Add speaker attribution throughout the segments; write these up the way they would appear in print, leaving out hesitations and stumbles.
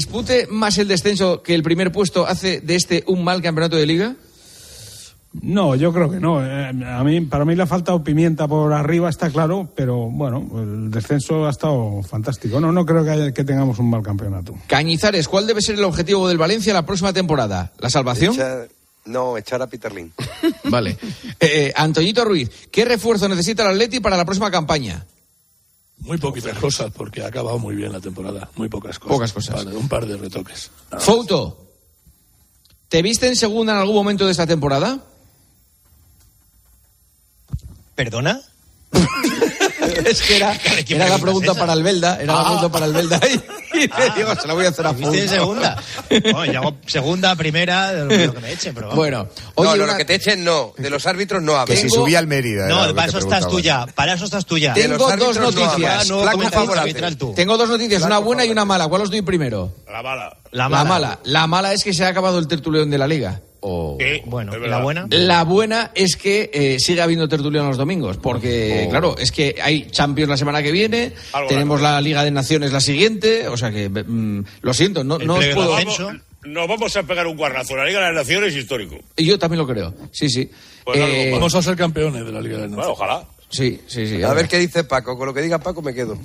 Speaker 1: ¿Dispute más el descenso que el primer puesto hace de este un mal campeonato de Liga?
Speaker 2: No, yo creo que no. Para mí le ha faltado pimienta por arriba, está claro, pero bueno, el descenso ha estado fantástico. No creo que tengamos un mal campeonato.
Speaker 1: Cañizares, ¿cuál debe ser el objetivo del Valencia la próxima temporada? ¿La salvación?
Speaker 3: Echar a Peter Lim.
Speaker 1: Vale. Antoñito Ruiz, ¿qué refuerzo necesita el Atleti para la próxima campaña?
Speaker 4: Muy poquitas cosas, porque ha acabado muy bien la temporada. Muy pocas cosas.
Speaker 1: Pocas cosas.
Speaker 4: Vale, un par de retoques.
Speaker 1: Fouto, ¿te viste en segunda en algún momento de esta temporada?
Speaker 5: ¿Perdona?
Speaker 1: Es que era la pregunta para el Belda. Era la pregunta para el Belda. Y te digo, se la voy a hacer a Fouto.
Speaker 5: ¿Viste en segunda? Bueno, yo hago segunda, primera, de lo que me echen, pero...
Speaker 1: Bueno.
Speaker 3: Oye, lo que te echen no. De los árbitros no hablo.
Speaker 6: Que si subía al Mérida.
Speaker 5: No, para eso estás tú ya. Para eso estás tú ya.
Speaker 1: Tengo dos noticias. Tengo dos noticias, una buena y una mala. ¿Cuál os doy primero?
Speaker 4: La mala.
Speaker 1: La mala es que se ha acabado el tertulión de la Liga.
Speaker 5: Bueno, ¿y la buena?
Speaker 1: La buena es que sigue habiendo tertulión los domingos, porque claro, es que hay Champions la semana que viene, tenemos la Liga de Naciones la siguiente, o sea que lo siento, no os puedo...
Speaker 7: Nos vamos a pegar un guarrazo. La Liga de las Naciones es histórico.
Speaker 1: Y yo también lo creo, sí.
Speaker 4: Pues vamos a ser campeones de la Liga de las Naciones.
Speaker 7: Bueno, ojalá.
Speaker 1: Sí.
Speaker 3: A ver qué dice Paco. Con lo que diga Paco me quedo.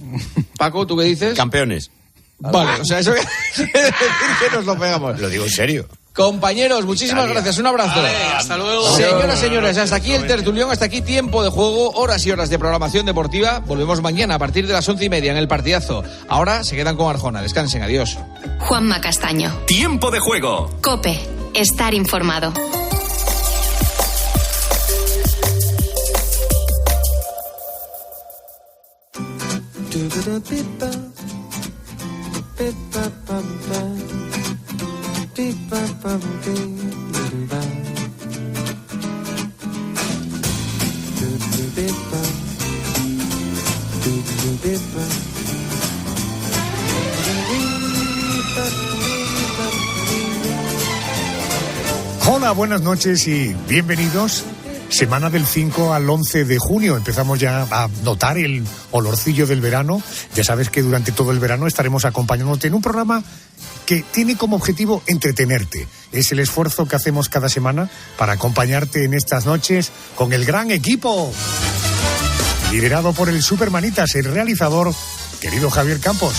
Speaker 1: Paco, ¿tú qué dices?
Speaker 6: Campeones.
Speaker 1: Vale, o sea, eso quiere decir que nos lo pegamos.
Speaker 6: Lo digo en serio.
Speaker 1: Compañeros, muchísimas gracias, un abrazo.
Speaker 5: Vale, hasta luego.
Speaker 1: Señoras, señores, hasta aquí el tertulión, hasta aquí tiempo de juego, horas y horas de programación deportiva. Volvemos mañana a partir de las 11:30 en el partidazo. Ahora se quedan con Arjona, descansen, adiós.
Speaker 8: Juanma Castaño.
Speaker 9: Tiempo de juego.
Speaker 8: COPE, estar informado.
Speaker 10: Hola, buenas noches y bienvenidos. Semana del 5 al 11 de junio. Empezamos ya a notar el olorcillo del verano. Ya sabes que durante todo el verano estaremos acompañándote en un programa que tiene como objetivo entretenerte. Es el esfuerzo que hacemos cada semana para acompañarte en estas noches con el gran equipo. Liderado por el Supermanitas, el realizador, querido Javier Campos.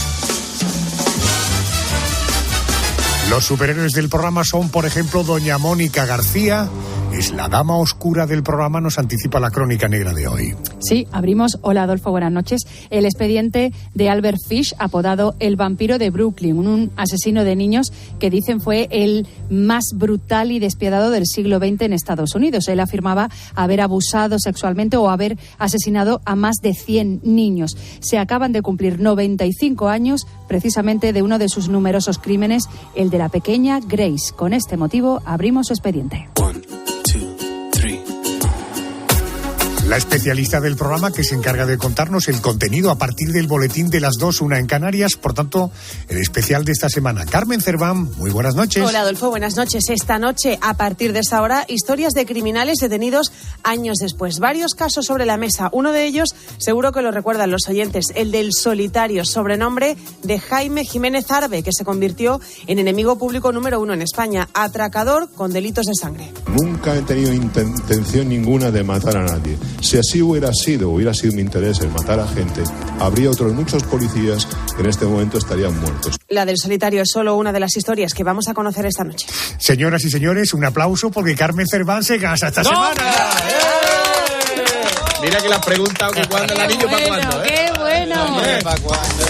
Speaker 10: Los superhéroes del programa son, por ejemplo, doña Mónica García. Es la dama oscura del programa, nos anticipa la crónica negra de hoy.
Speaker 11: Sí, abrimos. Hola, Adolfo, buenas noches. El expediente de Albert Fish, apodado el vampiro de Brooklyn, un asesino de niños que dicen fue el más brutal y despiadado del siglo XX en Estados Unidos. Él afirmaba haber abusado sexualmente o haber asesinado a más de 100 niños. Se acaban de cumplir 95 años precisamente de uno de sus numerosos crímenes, el de la pequeña Grace. Con este motivo abrimos su expediente.
Speaker 10: La especialista del programa que se encarga de contarnos el contenido a partir del boletín de las 2, 1 en Canarias, por tanto, el especial de esta semana. Carmen Cerván, muy buenas noches.
Speaker 12: Hola, Adolfo, buenas noches. Esta noche, a partir de esta hora, historias de criminales detenidos años después. Varios casos sobre la mesa. Uno de ellos, seguro que lo recuerdan los oyentes, el del solitario, sobrenombre de Jaime Jiménez Arbe, que se convirtió en enemigo público número 1 en España, atracador con delitos de sangre.
Speaker 13: Nunca he tenido intención ninguna de matar a nadie. Si así hubiera sido mi interés el matar a gente, habría otros muchos policías que en este momento estarían muertos.
Speaker 12: La del solitario es solo una de las historias que vamos a conocer esta noche.
Speaker 10: Señoras y señores, un aplauso porque Carmen Cerván se casa esta semana.
Speaker 1: Mira que la pregunta que cuándo el anillo para cuándo.
Speaker 11: ¡Qué bueno!
Speaker 1: ¿Para cuándo?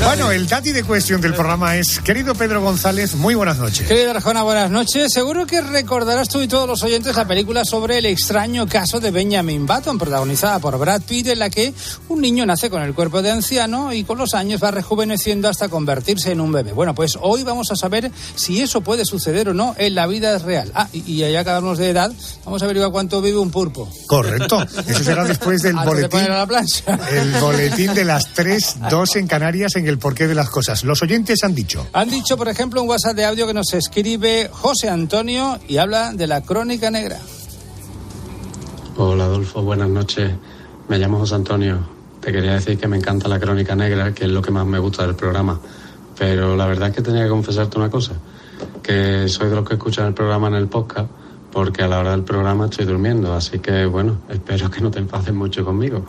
Speaker 10: Bueno, el daddy de cuestión del programa es querido Pedro González, muy buenas noches.
Speaker 14: Querido Arjona, buenas noches. Seguro que recordarás tú y todos los oyentes la película sobre el extraño caso de Benjamin Button, protagonizada por Brad Pitt, en la que un niño nace con el cuerpo de anciano y con los años va rejuveneciendo hasta convertirse en un bebé. Bueno, pues hoy vamos a saber si eso puede suceder o no en la vida real. Y allá que hablamos de edad, vamos a averiguar cuánto vive un pulpo.
Speaker 10: Correcto, eso será después del boletín.
Speaker 14: De poner a la plancha.
Speaker 10: El boletín de las 3, 2 en Canarias en el porqué de las cosas. Los oyentes han dicho.
Speaker 14: Han dicho, por ejemplo, un WhatsApp de audio que nos escribe José Antonio y habla de la crónica negra.
Speaker 15: Hola Adolfo, buenas noches. Me llamo José Antonio. Te quería decir que me encanta la crónica negra, que es lo que más me gusta del programa. Pero la verdad es que tenía que confesarte una cosa, que soy de los que escuchan el programa en el podcast, porque a la hora del programa estoy durmiendo, así que bueno, espero que no te enfades mucho conmigo.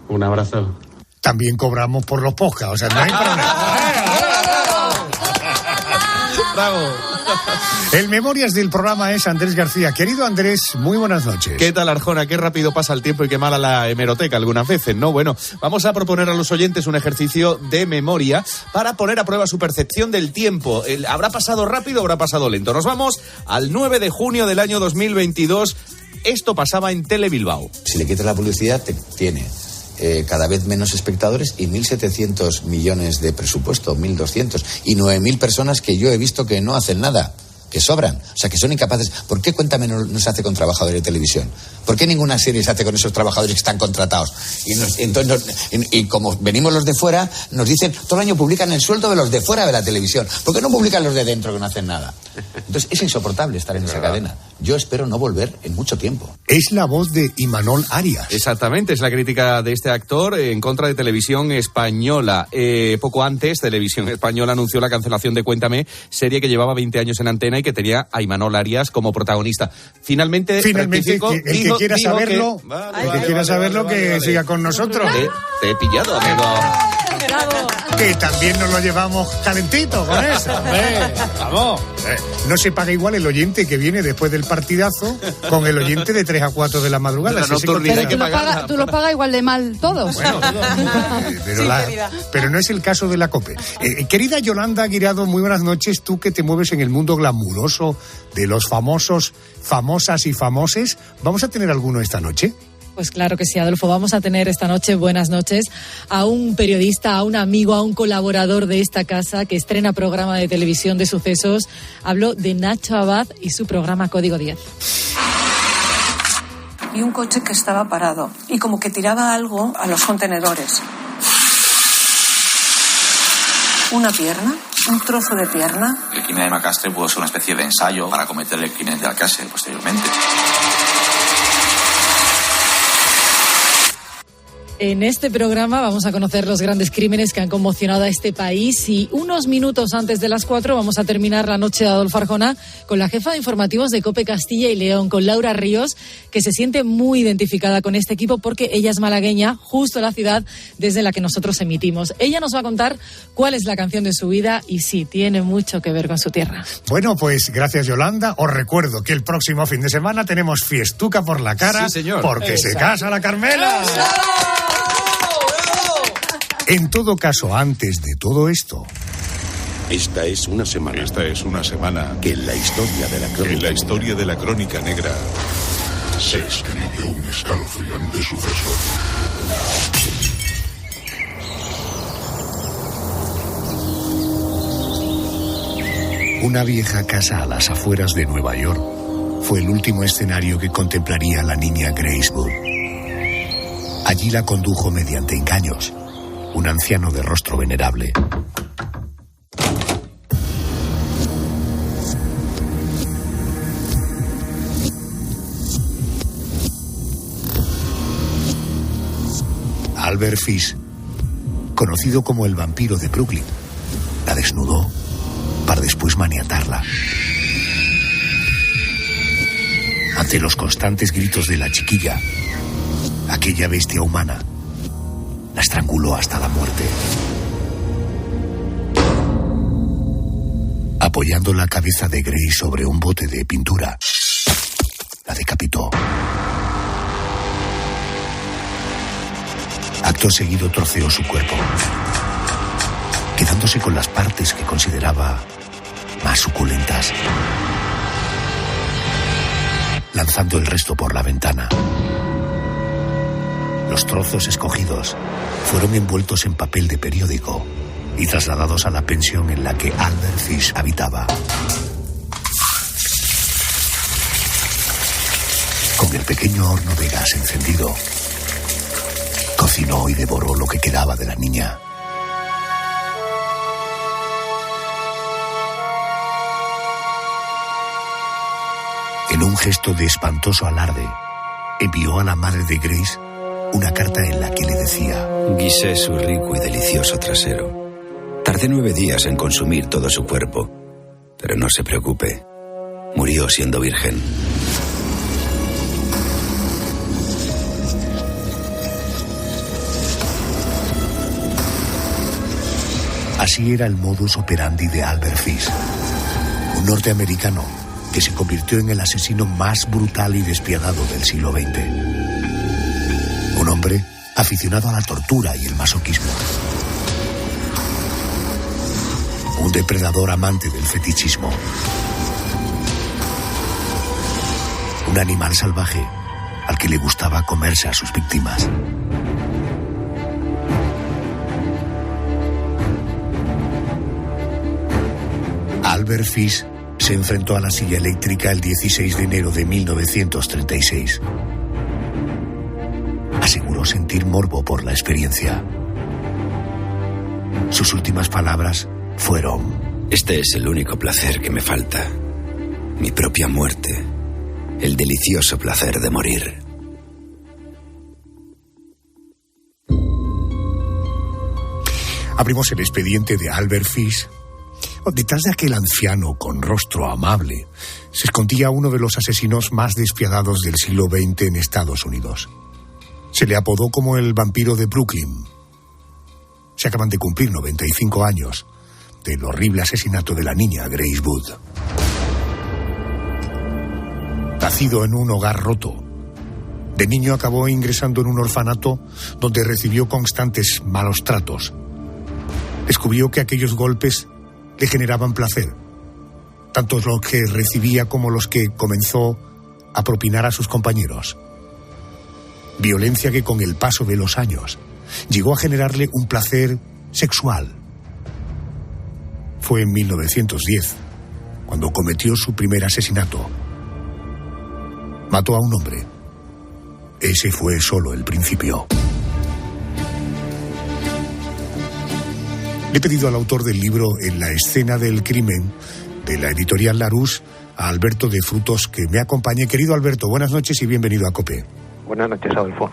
Speaker 15: Un abrazo.
Speaker 10: También cobramos por los podcasts, o sea, no hay problema.
Speaker 6: ¡Bravo!
Speaker 10: El Memorias del programa es Andrés García. Querido Andrés, muy buenas noches.
Speaker 6: ¿Qué tal, Arjona? Qué rápido pasa el tiempo y qué mala la hemeroteca algunas veces, ¿no? Bueno, vamos a proponer a los oyentes un ejercicio de memoria para poner a prueba su percepción del tiempo. ¿Habrá pasado rápido o habrá pasado lento? Nos vamos al 9 de junio del año 2022. Esto pasaba en Telebilbao.
Speaker 9: Si le quitas la publicidad, tiene cada vez menos espectadores y 1.700 millones de presupuesto, 1.200, y 9.000 personas que yo he visto que no hacen nada, que sobran, o sea, que son incapaces. ¿Por qué Cuéntame no se hace con trabajadores de televisión? ¿Por qué ninguna serie se hace con esos trabajadores que están contratados? Y como venimos los de fuera, nos dicen, todo el año publican el sueldo de los de fuera de la televisión. ¿Por qué no publican los de dentro que no hacen nada? Entonces, es insoportable estar en esa cadena. Yo espero no volver en mucho tiempo.
Speaker 10: Es la voz de Imanol Arias.
Speaker 6: Exactamente, es la crítica de este actor en contra de Televisión Española. Poco antes, Televisión Española anunció la cancelación de Cuéntame, serie que llevaba 20 años en antena y que tenía a Imanol Arias como protagonista. Finalmente
Speaker 10: el que quiera saberlo, que siga con nosotros.
Speaker 6: Te he pillado, amigo.
Speaker 10: Que también nos lo llevamos calentito con eso.
Speaker 14: Vamos.
Speaker 10: No se paga igual el oyente que viene después del partidazo con el oyente de 3 a 4 de la madrugada.
Speaker 11: Tú lo pagas igual de mal todos.
Speaker 10: Bueno, pero no es el caso de la COPE. Querida Yolanda Guirado, muy buenas noches. Tú que te mueves en el mundo glamuroso de los famosos, famosas y famoses, ¿vamos a tener alguno esta noche?
Speaker 16: Pues claro que sí, Adolfo. Vamos a tener esta noche, buenas noches, a un periodista, a un amigo, a un colaborador de esta casa que estrena programa de televisión de sucesos. Hablo de Nacho Abad y su programa Código 10.
Speaker 17: Y un coche que estaba parado y como que tiraba algo a los contenedores. Una pierna, un trozo de pierna.
Speaker 18: El crimen de Macastre pudo ser una especie de ensayo para cometer el crimen de Alcácer posteriormente.
Speaker 16: En este programa vamos a conocer los grandes crímenes que han conmocionado a este país y unos minutos antes de las 4 vamos a terminar la noche de Adolfo Arjona con la jefa de informativos de COPE Castilla y León, con Laura Ríos, que se siente muy identificada con este equipo porque ella es malagueña, justo la ciudad desde la que nosotros emitimos. Ella nos va a contar cuál es la canción de su vida y sí, tiene mucho que ver con su tierra.
Speaker 10: Bueno, pues gracias, Yolanda. Os recuerdo que el próximo fin de semana tenemos fiestuca por la cara,
Speaker 6: sí, señor,
Speaker 10: porque se casa la Carmela. En todo caso, antes de todo esto...
Speaker 19: Esta es una semana que en la historia de la crónica negra se escribió un escalofriante suceso.
Speaker 10: Una vieja casa a las afueras de Nueva York fue el último escenario que contemplaría la niña Grace Wood. Allí la condujo mediante engaños un anciano de rostro venerable. Albert Fish, conocido como el vampiro de Brooklyn, la desnudó para después maniatarla. Ante los constantes gritos de la chiquilla, aquella bestia humana la estranguló hasta la muerte. Apoyando la cabeza de Grace sobre un bote de pintura, la decapitó. Acto seguido troceó su cuerpo, quedándose con las partes que consideraba más suculentas, lanzando el resto por la ventana. Los trozos escogidos fueron envueltos en papel de periódico y trasladados a la pensión en la que Albert Fish habitaba. Con el pequeño horno de gas encendido, cocinó y devoró lo que quedaba de la niña. En un gesto de espantoso alarde, envió a la madre de Grace una carta en la que le decía:
Speaker 20: guisé su rico y delicioso trasero. Tardé 9 días en consumir todo su cuerpo, pero no se preocupe, murió siendo virgen.
Speaker 10: Así era el modus operandi de Albert Fish, un norteamericano que se convirtió en el asesino más brutal y despiadado del siglo XX. Un hombre aficionado a la tortura y el masoquismo. Un depredador amante del fetichismo. Un animal salvaje al que le gustaba comerse a sus víctimas. Albert Fish se enfrentó a la silla eléctrica el 16 de enero de 1936. Aseguró sentir morbo por la experiencia. Sus últimas palabras fueron:
Speaker 20: Este es el único placer que me falta. Mi propia muerte. El delicioso placer de morir.
Speaker 10: Abrimos el expediente de Albert Fish. Detrás de aquel anciano con rostro amable se escondía uno de los asesinos más despiadados del siglo XX en Estados Unidos. Se le apodó como el vampiro de Brooklyn. Se acaban de cumplir 95 años del horrible asesinato de la niña Grace Wood. Nacido en un hogar roto, de niño acabó ingresando en un orfanato donde recibió constantes malos tratos. Descubrió que aquellos golpes le generaban placer, tanto los que recibía como los que comenzó a propinar a sus compañeros. Violencia que con el paso de los años llegó a generarle un placer sexual. Fue en 1910 cuando cometió su primer asesinato. Mató a un hombre. Ese fue solo el principio. Le he pedido al autor del libro En la escena del crimen, de la editorial Larousse, a Alberto de Frutos, que me acompañe. Querido Alberto, buenas noches y bienvenido a COPE.
Speaker 21: Buenas noches, Adolfo.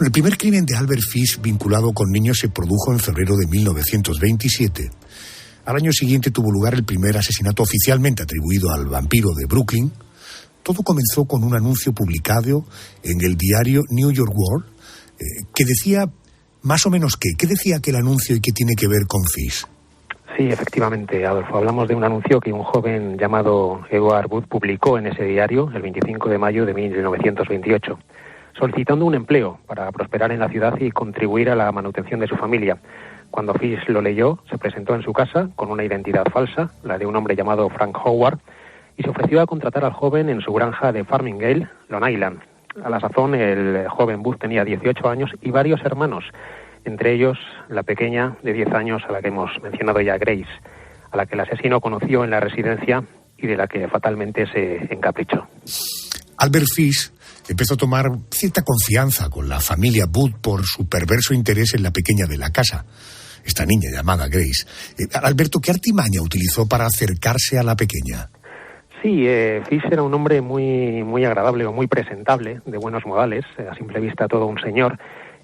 Speaker 10: El primer crimen de Albert Fish vinculado con niños se produjo en febrero de 1927. Al año siguiente tuvo lugar el primer asesinato oficialmente atribuido al vampiro de Brooklyn. Todo comenzó con un anuncio publicado en el diario New York World que decía más o menos qué decía aquel anuncio y qué tiene que ver con Fish.
Speaker 21: Sí, efectivamente, Adolfo. Hablamos de un anuncio que un joven llamado Edward Wood publicó en ese diario el 25 de mayo de 1928, solicitando un empleo para prosperar en la ciudad y contribuir a la manutención de su familia. Cuando Fish lo leyó, se presentó en su casa con una identidad falsa, la de un hombre llamado Frank Howard, y se ofreció a contratar al joven en su granja de Farmingale, Long Island. A la sazón, el joven Wood tenía 18 años y varios hermanos, entre ellos la pequeña de 10 años a la que hemos mencionado ya, Grace, a la que el asesino conoció en la residencia y de la que fatalmente se encaprichó.
Speaker 10: Albert Fish empezó a tomar cierta confianza con la familia Wood por su perverso interés en la pequeña de la casa, esta niña llamada Grace. Alberto, ¿qué artimaña utilizó para acercarse a la pequeña?
Speaker 21: Sí, Fish era un hombre muy agradable o muy presentable, de buenos modales, a simple vista todo un señor,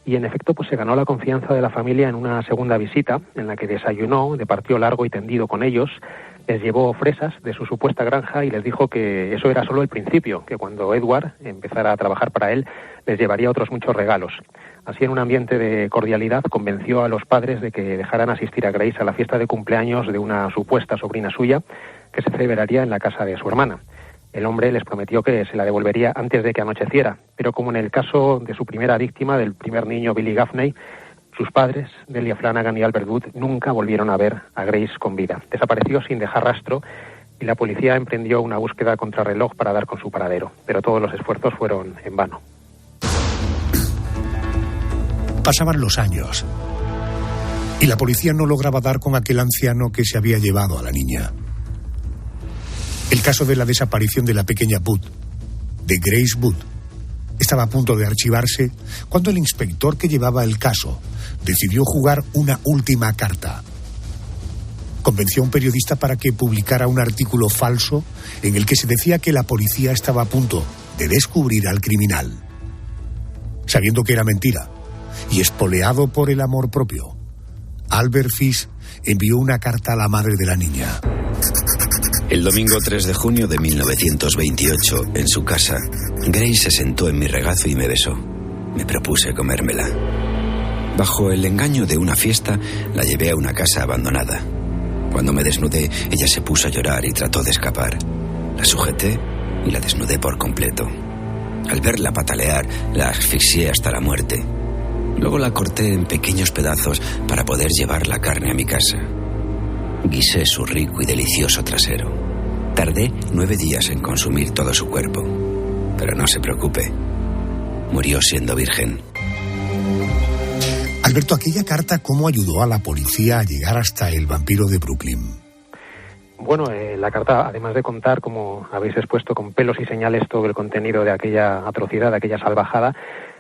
Speaker 21: y en efecto pues se ganó la confianza de la familia en una segunda visita, en la que desayunó, departió largo y tendido con ellos, les llevó fresas de su supuesta granja y les dijo que eso era solo el principio, que cuando Edward empezara a trabajar para él, les llevaría otros muchos regalos. Así, en un ambiente de cordialidad, convenció a los padres de que dejaran asistir a Grace a la fiesta de cumpleaños de una supuesta sobrina suya, que se celebraría en la casa de su hermana. El hombre les prometió que se la devolvería antes de que anocheciera, pero como en el caso de su primera víctima, del primer niño Billy Gaffney, sus padres, Delia Flanagan y Albert Wood, nunca volvieron a ver a Grace con vida. Desapareció sin dejar rastro y la policía emprendió una búsqueda contrarreloj para dar con su paradero, pero todos los esfuerzos fueron en vano.
Speaker 10: Pasaban los años y la policía no lograba dar con aquel anciano que se había llevado a la niña. El caso de la desaparición de la pequeña Wood, de Grace Wood, estaba a punto de archivarse cuando el inspector que llevaba el caso decidió jugar una última carta. Convenció a un periodista para que publicara un artículo falso en el que se decía que la policía estaba a punto de descubrir al criminal. Sabiendo que era mentira y espoleado por el amor propio, Albert Fish envió una carta a la madre de la niña.
Speaker 20: El domingo 3 de junio de 1928, en su casa, Grace se sentó en mi regazo y me besó. Me propuse comérmela. Bajo el engaño de una fiesta, la llevé a una casa abandonada. Cuando me desnudé, ella se puso a llorar y trató de escapar. La sujeté y la desnudé por completo. Al verla patalear, la asfixié hasta la muerte. Luego la corté en pequeños pedazos para poder llevar la carne a mi casa. Guisé su rico y delicioso trasero. Tardé 9 días en consumir todo su cuerpo. Pero no se preocupe, murió siendo virgen.
Speaker 10: Alberto, aquella carta, ¿cómo ayudó a la policía a llegar hasta el vampiro de Brooklyn?
Speaker 21: Bueno, la carta, además de contar, como habéis expuesto, con pelos y señales todo el contenido de aquella atrocidad, de aquella salvajada,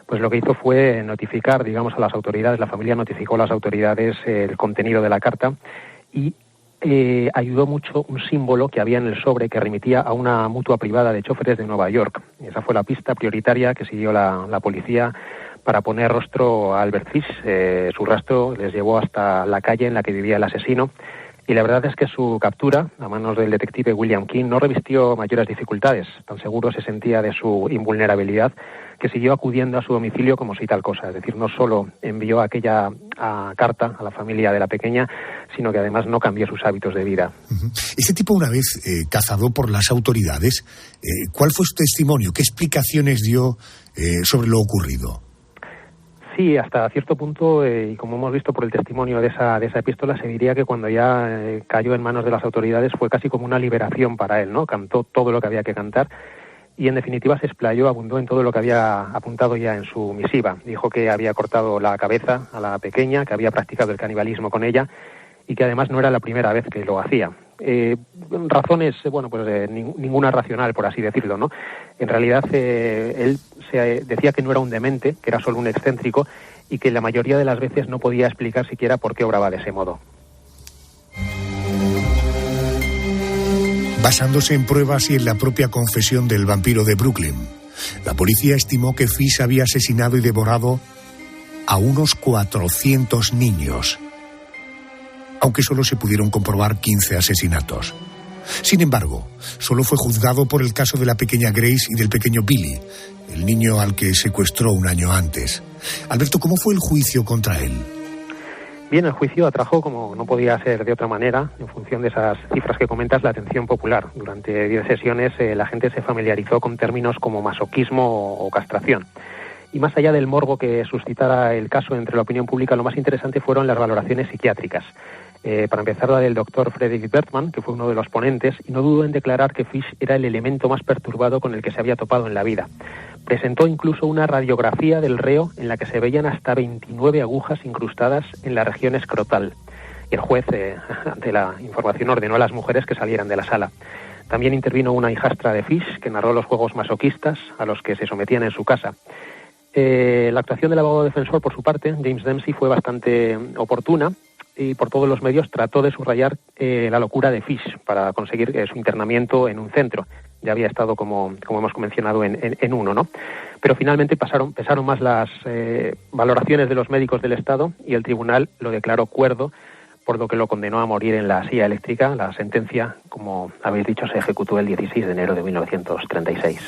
Speaker 21: pues lo que hizo fue notificar, digamos, a las autoridades, la familia notificó a las autoridades el contenido de la carta y ayudó mucho un símbolo que había en el sobre que remitía a una mutua privada de choferes de Nueva York. Y esa fue la pista prioritaria que siguió la policía para poner rostro a Albert Fish. Su rastro les llevó hasta la calle en la que vivía el asesino. Y la verdad es que su captura, a manos del detective William King, no revistió mayores dificultades. Tan seguro se sentía de su invulnerabilidad que siguió acudiendo a su domicilio como si tal cosa. Es decir, no solo envió aquella carta a la familia de la pequeña, sino que además no cambió sus hábitos de vida.
Speaker 10: Este tipo, una vez cazado por las autoridades, ¿cuál fue su testimonio? ¿Qué explicaciones dio sobre lo ocurrido?
Speaker 21: Sí, hasta cierto punto, y como hemos visto por el testimonio de esa epístola, se diría que cuando ya cayó en manos de las autoridades fue casi como una liberación para él, ¿no? Cantó todo lo que había que cantar y en definitiva se explayó, abundó en todo lo que había apuntado ya en su misiva. Dijo que había cortado la cabeza a la pequeña, que había practicado el canibalismo con ella y que además no era la primera vez que lo hacía. Razones, bueno, pues ninguna racional, por así decirlo, ¿no? En realidad él decía que no era un demente, que era solo un excéntrico y que la mayoría de las veces no podía explicar siquiera por qué obraba de ese modo.
Speaker 10: Basándose en pruebas y en la propia confesión del vampiro de Brooklyn, la policía estimó que Fish había asesinado y devorado a unos 400 niños, aunque solo se pudieron comprobar 15 asesinatos. Sin embargo, solo fue juzgado por el caso de la pequeña Grace y del pequeño Billy, el niño al que secuestró un año antes. Alberto, ¿cómo fue el juicio contra él?
Speaker 21: Bien, el juicio atrajo, como no podía ser de otra manera, en función de esas cifras que comentas, la atención popular. Durante 10 sesiones la gente se familiarizó con términos como masoquismo o castración. Y más allá del morbo que suscitara el caso entre la opinión pública, lo más interesante fueron las valoraciones psiquiátricas. Para empezar, la del doctor Frederick Bertman, que fue uno de los ponentes, y no dudó en declarar que Fish era el elemento más perturbado con el que se había topado en la vida. Presentó incluso una radiografía del reo en la que se veían hasta 29 agujas incrustadas en la región escrotal. Y el juez, ante la información, ordenó a las mujeres que salieran de la sala. También intervino una hijastra de Fish, que narró los juegos masoquistas a los que se sometían en su casa. La actuación del abogado defensor, por su parte, James Dempsey, fue bastante oportuna y por todos los medios trató de subrayar la locura de Fish para conseguir su internamiento en un centro. Ya había estado, como hemos mencionado, en uno, ¿no? Pero finalmente pesaron más las valoraciones de los médicos del Estado y el tribunal lo declaró cuerdo, por lo que lo condenó a morir en la silla eléctrica. La sentencia, como habéis dicho, se ejecutó el 16 de enero de 1936.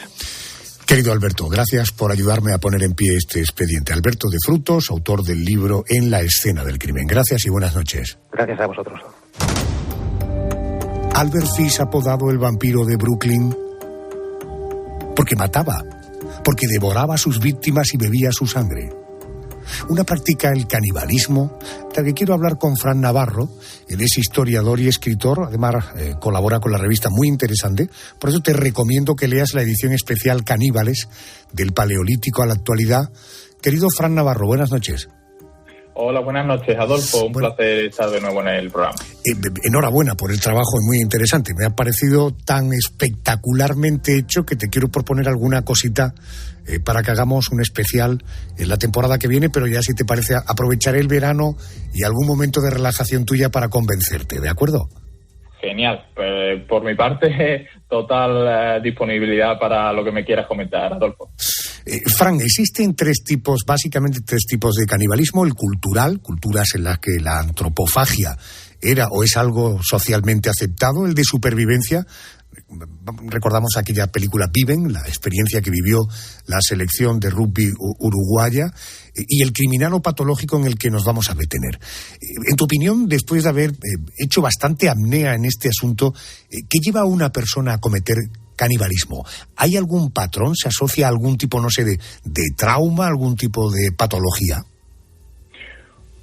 Speaker 10: Querido Alberto, gracias por ayudarme a poner en pie este expediente. Alberto de Frutos, autor del libro En la escena del crimen. Gracias y buenas noches.
Speaker 21: Gracias a vosotros.
Speaker 10: Albert Fish, apodado el vampiro de Brooklyn, porque mataba, porque devoraba a sus víctimas y bebía su sangre. Una práctica, el canibalismo, de la que quiero hablar con Fran Navarro. Él es historiador y escritor, además colabora con la revista, muy interesante. Por eso te recomiendo que leas la edición especial Caníbales, del Paleolítico a la actualidad. Querido Fran Navarro, buenas noches.
Speaker 2: Hola, buenas noches, Adolfo. Un placer estar de nuevo en el programa.
Speaker 10: Enhorabuena por el trabajo, es muy interesante. Me ha parecido tan espectacularmente hecho que te quiero proponer alguna cosita para que hagamos un especial en la temporada que viene, pero ya, si te parece, aprovecharé el verano y algún momento de relajación tuya para convencerte, ¿de acuerdo?
Speaker 2: Genial. Pues, por mi parte, total disponibilidad para lo que me quieras comentar, Adolfo.
Speaker 10: Fran, existen básicamente tres tipos de canibalismo: el cultural, culturas en las que la antropofagia era o es algo socialmente aceptado, el de supervivencia. Recordamos aquella película Viven, la experiencia que vivió la selección de rugby uruguaya, y el criminal o patológico en el que nos vamos a detener. En tu opinión, después de haber hecho bastante apnea en este asunto, ¿qué lleva a una persona a cometer canibalismo? ¿Hay algún patrón? ¿Se asocia a algún tipo, no sé, de trauma, algún tipo de patología?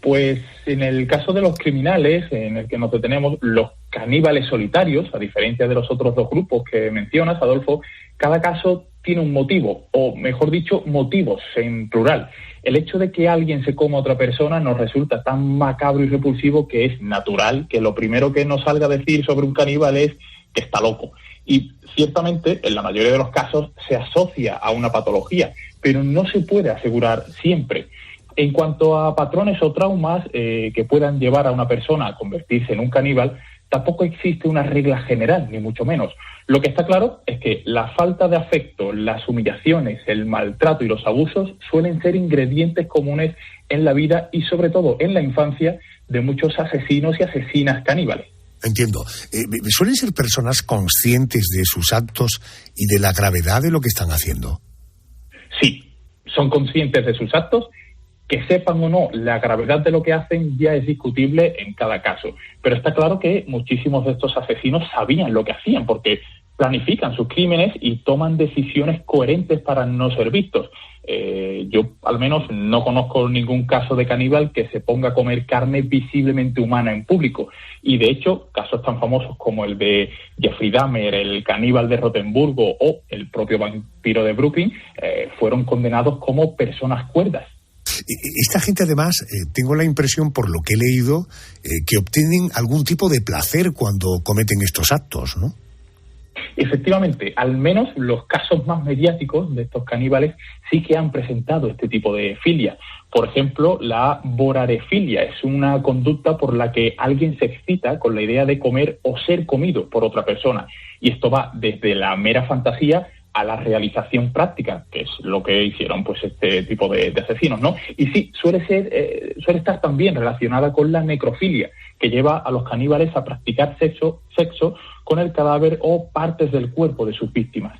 Speaker 2: Pues en el caso de los criminales, en el que nos detenemos, los caníbales solitarios, a diferencia de los otros dos grupos que mencionas, Adolfo, cada caso tiene un motivo, o mejor dicho, motivos en plural. El hecho de que alguien se coma a otra persona nos resulta tan macabro y repulsivo que es natural que lo primero que nos salga a decir sobre un caníbal es que está loco. Y ciertamente, en la mayoría de los casos, se asocia a una patología, pero no se puede asegurar siempre. En cuanto a patrones o traumas que puedan llevar a una persona a convertirse en un caníbal, tampoco existe una regla general, ni mucho menos. Lo que está claro es que la falta de afecto, las humillaciones, el maltrato y los abusos suelen ser ingredientes comunes en la vida y sobre todo en la infancia de muchos asesinos y asesinas caníbales.
Speaker 10: Entiendo. ¿Suelen ser personas conscientes de sus actos y de la gravedad de lo que están haciendo?
Speaker 2: Sí, son conscientes de sus actos. Que sepan o no la gravedad de lo que hacen ya es discutible en cada caso. Pero está claro que muchísimos de estos asesinos sabían lo que hacían porque planifican sus crímenes y toman decisiones coherentes para no ser vistos. Yo al menos no conozco ningún caso de caníbal que se ponga a comer carne visiblemente humana en público. Y de hecho, casos tan famosos como el de Jeffrey Dahmer, el caníbal de Rotemburgo o el propio vampiro de Brooklyn fueron condenados como personas cuerdas.
Speaker 10: Esta gente, además, tengo la impresión, por lo que he leído, que obtienen algún tipo de placer cuando cometen estos actos, ¿no?
Speaker 2: Efectivamente, al menos los casos más mediáticos de estos caníbales sí que han presentado este tipo de filia. Por ejemplo, la vorarefilia es una conducta por la que alguien se excita con la idea de comer o ser comido por otra persona. Y esto va desde la mera fantasía a la realización práctica, que es lo que hicieron pues este tipo de asesinos, ¿no? Y sí, suele estar también relacionada con la necrofilia, que lleva a los caníbales a practicar sexo con el cadáver o partes del cuerpo de sus víctimas.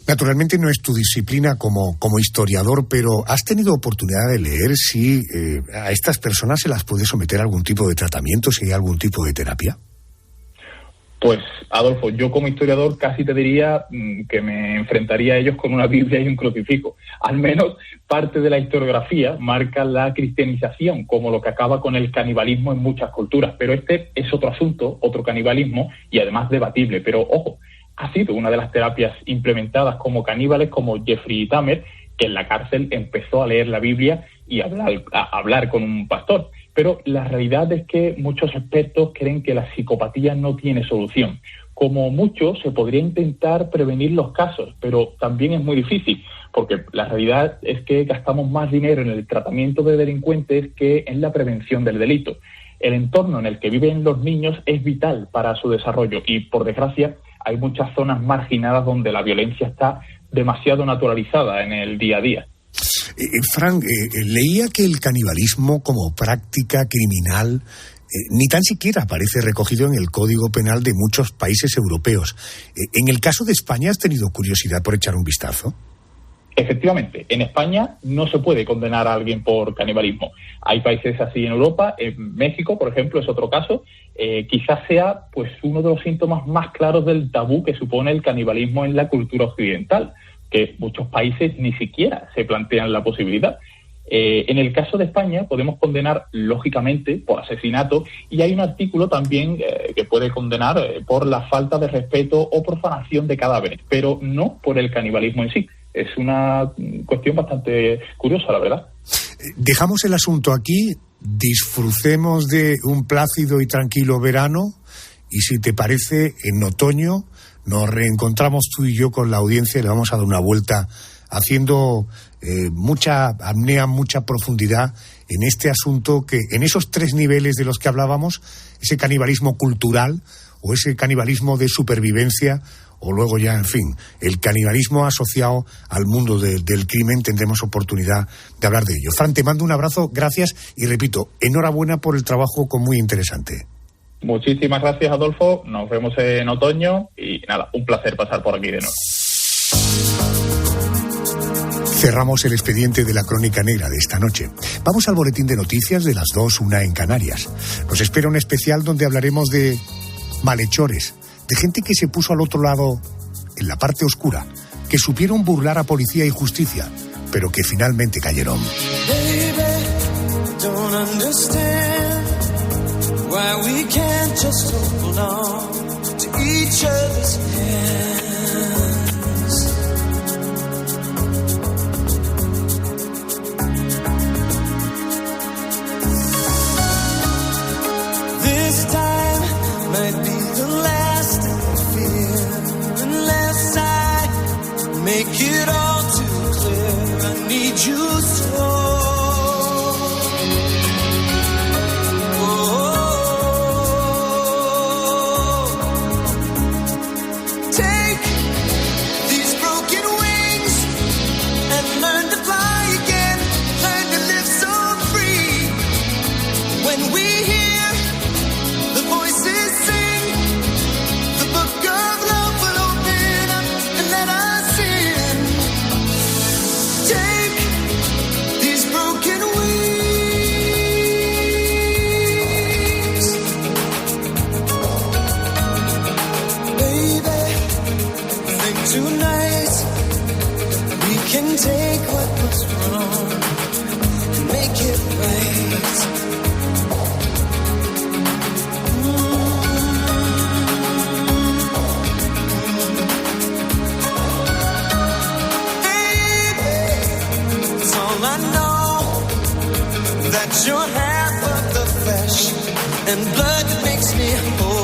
Speaker 10: Naturalmente no es tu disciplina como historiador, pero ¿has tenido oportunidad de leer si a estas personas se las puede someter a algún tipo de tratamiento, si hay algún tipo de terapia?
Speaker 2: Pues, Adolfo, yo como historiador casi te diría que me enfrentaría a ellos con una Biblia y un crucifijo. Al menos parte de la historiografía marca la cristianización como lo que acaba con el canibalismo en muchas culturas. Pero este es otro asunto, otro canibalismo, y además debatible. Pero, ojo, ha sido una de las terapias implementadas como caníbales como Jeffrey Dahmer, que en la cárcel empezó a leer la Biblia y a hablar con un pastor. Pero la realidad es que muchos expertos creen que la psicopatía no tiene solución. Como mucho, se podría intentar prevenir los casos, pero también es muy difícil, porque la realidad es que gastamos más dinero en el tratamiento de delincuentes que en la prevención del delito. El entorno en el que viven los niños es vital para su desarrollo y, por desgracia, hay muchas zonas marginadas donde la violencia está demasiado naturalizada en el día a día.
Speaker 10: Frank, leía que el canibalismo como práctica criminal ni tan siquiera aparece recogido en el Código Penal de muchos países europeos. En el caso de España, ¿has tenido curiosidad por echar un vistazo?
Speaker 2: Efectivamente, en España no se puede condenar a alguien por canibalismo. Hay países así en Europa, en México, por ejemplo, es otro caso. Quizás sea pues uno de los síntomas más claros del tabú que supone el canibalismo en la cultura occidental, que muchos países ni siquiera se plantean la posibilidad. En el caso de España podemos condenar, lógicamente, por asesinato, y hay un artículo también que puede condenar por la falta de respeto o profanación de cadáveres, pero no por el canibalismo en sí. Es una cuestión bastante curiosa, la verdad.
Speaker 10: Dejamos el asunto aquí, disfrutemos de un plácido y tranquilo verano, y si te parece, en otoño nos reencontramos tú y yo con la audiencia y le vamos a dar una vuelta haciendo mucha apnea, mucha profundidad en este asunto que en esos tres niveles de los que hablábamos, ese canibalismo cultural o ese canibalismo de supervivencia o luego ya, en fin, el canibalismo asociado al mundo del crimen, tendremos oportunidad de hablar de ello. Fran, te mando un abrazo, gracias y repito, enhorabuena por el trabajo muy interesante.
Speaker 2: Muchísimas gracias, Adolfo, nos vemos en otoño y nada, un placer pasar por aquí de nuevo.
Speaker 10: Cerramos el expediente de la Crónica Negra de esta noche. Vamos al boletín de noticias de las 2, 1 en Canarias. Nos espera un especial donde hablaremos de malhechores, de gente que se puso al otro lado, en la parte oscura, que supieron burlar a policía y justicia, pero que finalmente cayeron.
Speaker 4: Baby, don't understand why we can't just hold on to each other's hands. This time might be the last I fear, unless I make it all too clear. I need you so. Take what was wrong and make it right. Baby, it's all I know, that you're half of the flesh and blood that makes me whole.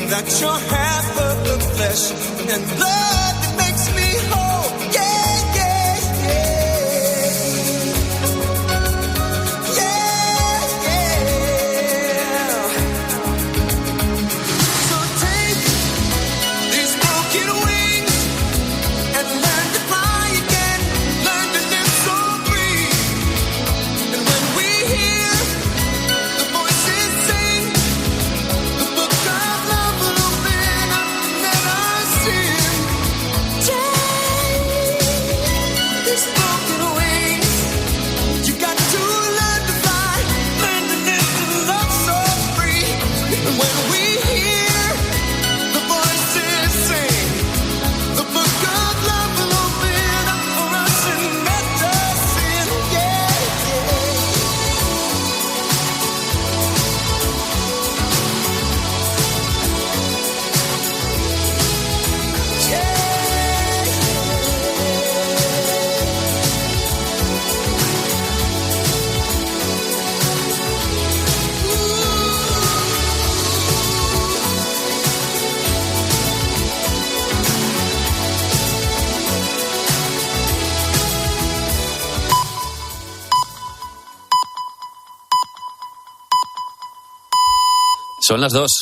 Speaker 4: That you're half of the flesh and blood that makes me whole. Yeah, yeah, yeah. Yeah, yeah. So take these broken wings and learn to fly again. Learn to live so free. And when we hear the voices sing, the book of love will open up, let us sing.
Speaker 7: Son las 2.